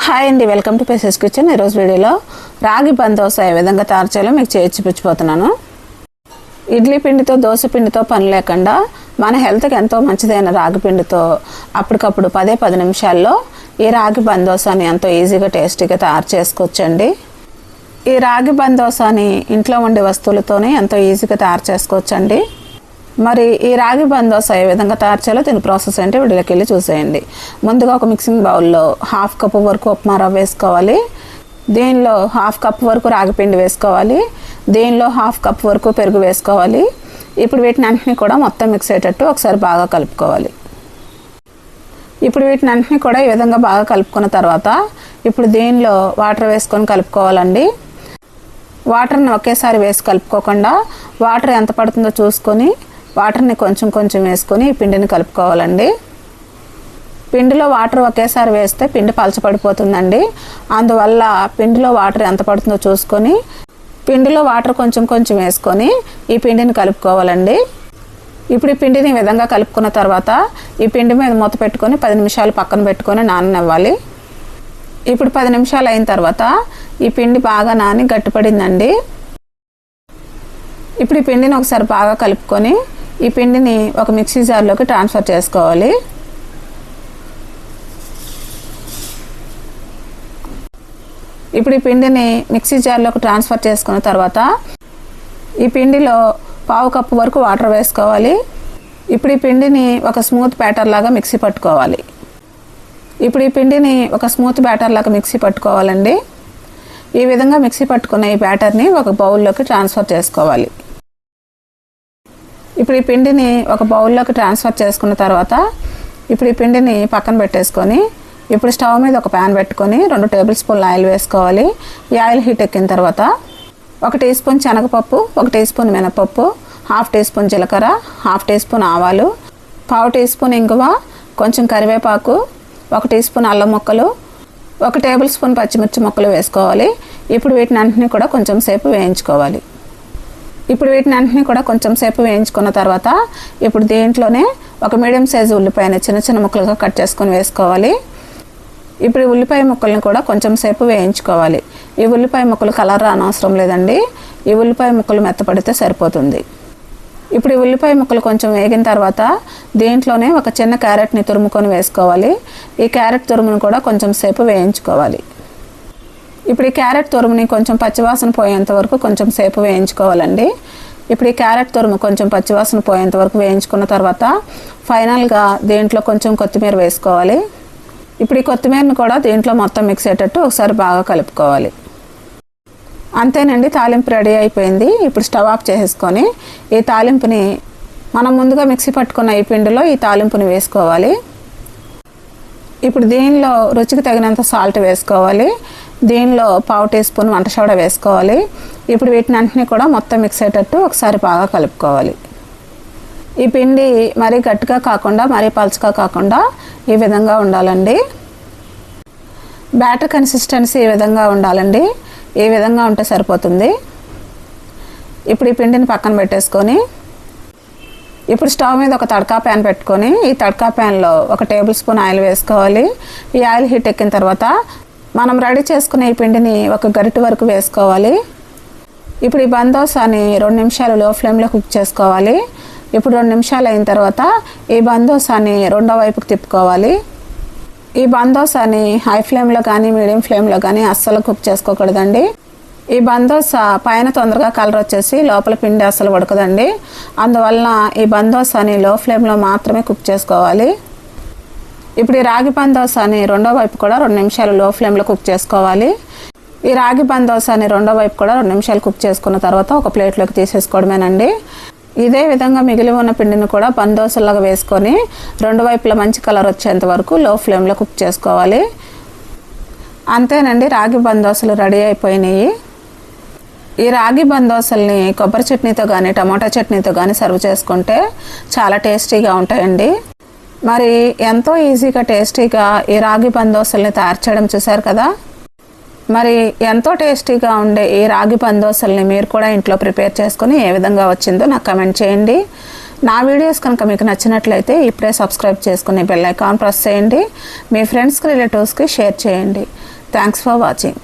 Hi అండి, welcome to phases kitchen. ఈరోజు వీడియోలో రాగి బందోస ఏ విధంగా తయారు చేయాలో మీకు చూపించిపోతున్నాను. ఇడ్లీ పిండితో దోశ పిండితో పని లేకుండా మన హెల్త్కి ఎంతో మంచిదైన రాగి పిండితో అప్పటికప్పుడు 10 నిమిషాల్లో ఈ రాగి బందోసాని ఎంతో ఈజీగా టేస్టీగా తయారు చేసుకోవచ్చండి. ఈ రాగి బందోసాని ఇంట్లో ఉండే వస్తువులతోనే ఎంతో ఈజీగా తయారు చేసుకోవచ్చండి. మరి ఈ రాగి బందోస ఏ విధంగా తయారు చేయాలో దీని ప్రాసెస్ అంటే వీడియోకి వెళ్ళి చూసేయండి. ముందుగా ఒక మిక్సింగ్ బౌల్లో 1/2 కప్పు వరకు ఉప్మా రవ్వ వేసుకోవాలి. దీనిలో 1/2 కప్పు వరకు రాగి పిండి వేసుకోవాలి. దీనిలో 1/2 కప్పు వరకు పెరుగు వేసుకోవాలి. ఇప్పుడు వీటిని అన్నింటినీ కూడా మొత్తం మిక్స్ అయ్యేటట్టు ఒకసారి బాగా కలుపుకోవాలి. ఇప్పుడు వీటిని అన్నింటినీ కూడా ఈ విధంగా బాగా కలుపుకున్న తర్వాత ఇప్పుడు దీనిలో వాటర్ వేసుకొని కలుపుకోవాలండి. వాటర్ని ఒకేసారి వేసి కలుపుకోకుండా వాటర్ ఎంత పడుతుందో చూసుకొని వాటర్ని కొంచెం కొంచెం వేసుకొని ఈ పిండిని కలుపుకోవాలండి. పిండిలో వాటర్ ఒకేసారి వేస్తే పిండి పలచపడిపోతుందండి. అందువల్ల పిండిలో వాటర్ ఎంత పడుతుందో చూసుకొని పిండిలో వాటర్ కొంచెం కొంచెం వేసుకొని ఈ పిండిని కలుపుకోవాలండి. ఇప్పుడు ఈ పిండిని ఈ విధంగా కలుపుకున్న తర్వాత ఈ పిండి మీద మూత పెట్టుకొని 10 నిమిషాలు పక్కన పెట్టుకొని నాననివ్వాలి. ఇప్పుడు 10 నిమిషాలు అయిన తర్వాత ఈ పిండి బాగా నాని గట్టిపడిందండి. ఇప్పుడు ఈ పిండిని ఒకసారి బాగా కలుపుకొని ఈ పిండిని ఒక మిక్సీ జార్లోకి ట్రాన్స్ఫర్ చేసుకోవాలి. ఇప్పుడు ఈ పిండిని మిక్సీ జార్లోకి ట్రాన్స్ఫర్ చేసుకున్న తర్వాత ఈ పిండిలో 1/2 కప్పు వరకు వాటర్ వేసుకోవాలి. ఇప్పుడు ఈ పిండిని ఒక స్మూత్ బ్యాటర్ లాగా మిక్సీ పట్టుకోవాలి. ఇప్పుడు ఈ పిండిని ఒక స్మూత్ బ్యాటర్ లాగా మిక్సీ పట్టుకోవాలండి. ఈ విధంగా మిక్సీ పట్టుకున్న ఈ బ్యాటర్ని ఒక బౌల్లోకి ట్రాన్స్ఫర్ చేసుకోవాలి. ఇప్పుడు ఈ పిండిని ఒక బౌల్లోకి ట్రాన్స్ఫర్ చేసుకున్న తర్వాత ఇప్పుడు ఈ పిండిని పక్కన పెట్టేసుకొని ఇప్పుడు స్టవ్ మీద ఒక ప్యాన్ పెట్టుకొని 2 టేబుల్ స్పూన్ల ఆయిల్ వేసుకోవాలి. ఈ ఆయిల్ హీట్ ఎక్కిన తర్వాత 1 టీ స్పూన్ శనగపప్పు, 1 టీ స్పూన్ మినపప్పు, 1/2 టీ స్పూన్ జీలకర్ర, 1/2 టీ స్పూన్ ఆవాలు, 1/2 టీ స్పూన్ ఇంగువ, కొంచెం కరివేపాకు, 1 టీ స్పూన్ అల్లం ముక్కలు, 1 టేబుల్ స్పూన్ పచ్చిమిర్చి ముక్కలు వేసుకోవాలి. ఇప్పుడు వీటిని అన్నింటినీ కూడా కొంచెం సేపు వేయించుకోవాలి. ఇప్పుడు వీటిని అన్నింటినీ కూడా కొంచెం సేపు వేయించుకున్న తర్వాత ఇప్పుడు దీంట్లోనే ఒక మీడియం సైజు ఉల్లిపాయని చిన్న చిన్న ముక్కలుగా కట్ చేసుకొని వేసుకోవాలి. ఇప్పుడు ఈ ఉల్లిపాయ ముక్కల్ని కూడా కొంచెం సేపు వేయించుకోవాలి. ఈ ఉల్లిపాయ ముక్కలు కలర్ రానవసరం లేదండి. ఈ ఉల్లిపాయ ముక్కలు మెత్తపడితే సరిపోతుంది. ఇప్పుడు ఈ ఉల్లిపాయ ముక్కలు కొంచెం వేగిన తర్వాత దీంట్లోనే ఒక చిన్న క్యారెట్ని తురుముకొని వేసుకోవాలి. ఈ క్యారెట్ తురుమును కూడా కొంచెం సేపు వేయించుకోవాలి. ఇప్పుడు ఈ క్యారెట్ తురుముని కొంచెం పచ్చివాసన పోయేంత వరకు కొంచెం సేపు వేయించుకోవాలండి. ఇప్పుడు ఈ క్యారెట్ తురుము కొంచెం పచ్చివాసన పోయేంత వరకు వేయించుకున్న తర్వాత ఫైనల్గా దీంట్లో కొంచెం కొత్తిమీర వేసుకోవాలి. ఇప్పుడు ఈ కొత్తిమీరని కూడా దీంట్లో మొత్తం మిక్స్ అయ్యేటట్టు ఒకసారి బాగా కలుపుకోవాలి. అంతేనండి, తాలింపు రెడీ అయిపోయింది. ఇప్పుడు స్టవ్ ఆఫ్ చేసేసుకొని ఈ తాలింపుని మనం ముందుగా మిక్సీ పట్టుకున్న ఈ పిండిలో ఈ తాలింపుని వేసుకోవాలి. ఇప్పుడు దీనిలో రుచికి తగినంత సాల్ట్ వేసుకోవాలి. దీనిలో 1/2 టీ స్పూన్ వంట సోడా వేసుకోవాలి. ఇప్పుడు వీటిని అన్నింటినీ కూడా మొత్తం మిక్స్ అయ్యేటట్టు ఒకసారి బాగా కలుపుకోవాలి. ఈ పిండి మరీ గట్టిగా కాకుండా మరీ పలుచగా కాకుండా ఈ విధంగా ఉండాలండి. బ్యాటర్ కన్సిస్టెన్సీ ఈ విధంగా ఉండాలండి. ఈ విధంగా ఉంటే సరిపోతుంది. ఇప్పుడు ఈ పిండిని పక్కన పెట్టేసుకొని ఇప్పుడు స్టవ్ మీద ఒక తడకా ప్యాన్ పెట్టుకొని ఈ తడకా ప్యాన్లో 1 టేబుల్ స్పూన్ ఆయిల్ వేసుకోవాలి. ఈ ఆయిల్ హీట్ ఎక్కిన తర్వాత మనం రెడీ చేసుకునే ఈ పిండిని ఒక గరిటె వరకు వేసుకోవాలి. ఇప్పుడు ఈ బందోసాని 2 నిమిషాలు లో ఫ్లేమ్లో కుక్ చేసుకోవాలి. ఇప్పుడు 2 నిమిషాలు అయిన తర్వాత ఈ బందోసాని రెండో వైపుకి తిప్పుకోవాలి. ఈ బందోసాని హై ఫ్లేమ్లో కానీ మీడియం ఫ్లేమ్లో కానీ అస్సలు కుక్ చేసుకోకూడదండి. ఈ బందోస పైన తొందరగా కలర్ వచ్చేసి లోపల పిండి అస్సలు ఉడకదండి. అందువలన ఈ బందోసాని లో ఫ్లేమ్లో మాత్రమే కుక్ చేసుకోవాలి. ఇప్పుడు ఈ రాగి బందోసాని రెండో వైపు కూడా 2 నిమిషాలు లో ఫ్లేమ్లో కుక్ చేసుకోవాలి. ఈ రాగి బందోసాని రెండో వైపు కూడా 2 నిమిషాలు కుక్ చేసుకున్న తర్వాత ఒక ప్లేట్లోకి తీసేసుకోవడమేనండి. ఇదే విధంగా మిగిలి ఉన్న పిండిని కూడా బందోసలాగా వేసుకొని 2 వైపులా మంచి కలర్ వచ్చేంత వరకు లో ఫ్లేమ్లో కుక్ చేసుకోవాలి. అంతేనండి, రాగి బందోసలు రెడీ అయిపోయినాయి. ఈ రాగి బందోసల్ని కొబ్బరి చట్నీతో కానీ టమాటా చట్నీతో కానీ సర్వ్ చేసుకుంటే చాలా టేస్టీగా ఉంటాయండి. మరి ఎంతో ఈజీగా టేస్టీగా ఈ రాగి బందోసల్ని తయారు చేయడం చూశారు కదా. మరి ఎంతో టేస్టీగా ఉండే ఈ రాగి బందోసల్ని మీరు కూడా ఇంట్లో ప్రిపేర్ చేసుకొని ఏ విధంగా వచ్చిందో నాకు కమెంట్ చేయండి. నా వీడియోస్ కనుక మీకు నచ్చినట్లయితే ఇప్పుడే సబ్స్క్రైబ్ చేసుకుని బెల్ ఐకాన్ ప్రెస్ చేయండి. మీ ఫ్రెండ్స్కి రిలేటివ్స్కి షేర్ చేయండి. Thanks for watching.